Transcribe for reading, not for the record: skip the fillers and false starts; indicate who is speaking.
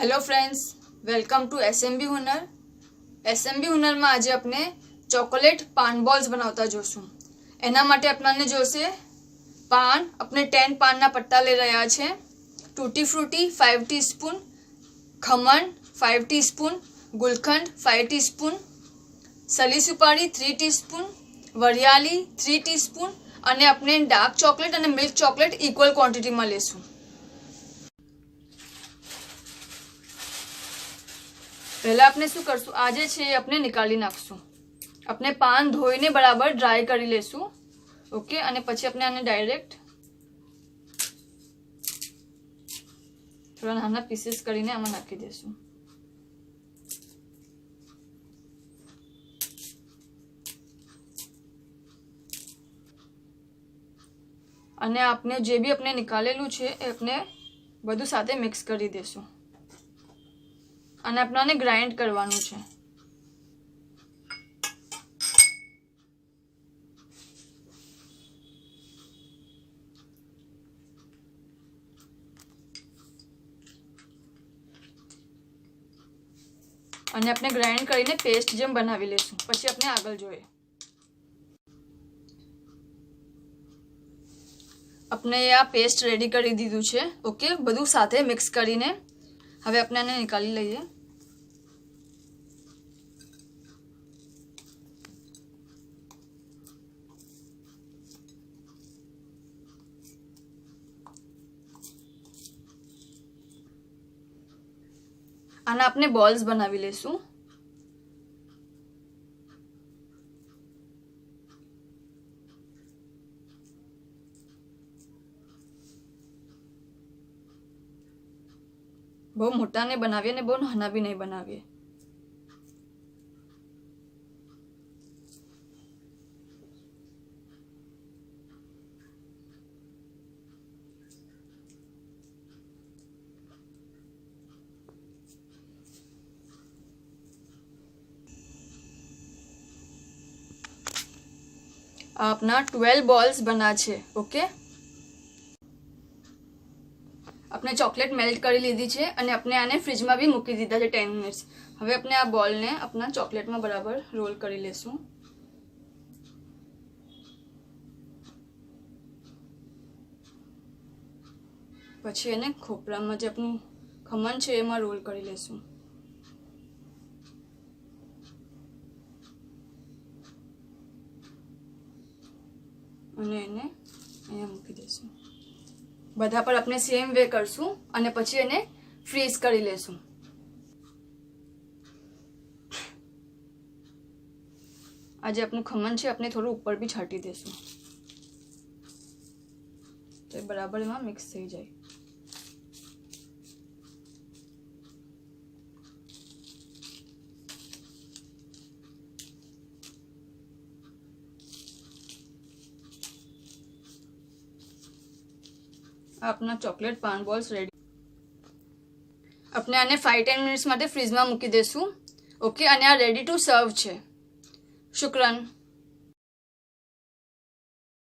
Speaker 1: Hello friends, welcome to SMB Hunar. SMB Hunar में आज अपने चॉकलेट पान बॉल्स बनावता जोशू। एना माटे अपने जोशे पान, अपने 10 पान पट्टा ले रहा है। टूटी फ्रूटी 5 टीस्पून, खमण 5 टीस्पून, गुलखंड 5 टीस्पून, सली सुपारी 3 टीस्पून, वरियाली 3 टीस्पून અને આપણે ડાર્ક ચોકલેટ અને મિલ્ક ચોકલેટ ઇક્વલ ક્વોન્ટિટીમાં લેશું। પહેલા આપણે શું કરશું, આજે છે આપણે નિકાળી નાખશું। આપણે પાન ધોઈને બરાબર ડ્રાય કરી લેશું। ઓકે, અને પછી આપણે આને ડાયરેક્ટ થોડા નાના પીસીસ કરીને આમાં નાખી દેશું। અને આપણે જે બી આપણે નિકાલેલું છે એ આપણે બધું સાથે મિક્સ કરી દેશું અને આપણને ગ્રાઇન્ડ કરવાનું છે। અને આપણે ગ્રાઇન્ડ કરીને પેસ્ટ જેમ બનાવી લેશું। પછી આપણે આગળ જોઈએ। अपने आ पेस्ट रेडी कर दीधुं छे। ओके, बधुं साथे मिक्स करीने हवे अपने आने निकाली लईए। आना अपने बॉल्स बनावी लेशुं। बहुत मोटा नहीं बनावीए ने बहुत नाना भी नहीं बनावीए। अपना 12 बॉल्स बना छे। ओके, अपने चॉकलेट मेल्ट कर लीधी है और अपने आने फ्रीज में भी मूकी दीधा है 10 मिनिट्स। हवे अपने आ बॉल ने अपना चॉकलेट में बराबर रोल कर लेशू। पछी एने खोपरा में जो अपनु खमण है एमां रोल कर लेशू। अने एने अहींया मूकी देशुं। बधा पर अपने सेम वे करशुं अने पछी एने फ्रीज करी लेशुं। आज अपनु खमण छे अपने थोड़ું ऊपर भी छाटी देशुं तो बराबर एमां मिक्स थई जाय। अपना चॉकलेट पान बॉल्स रेडी। अपने आने 5-10 मिनिट्स माटे फ्रीज में मूकी देशुं। ओके, अने आ रेडी टू सर्व छे। शुक्रान।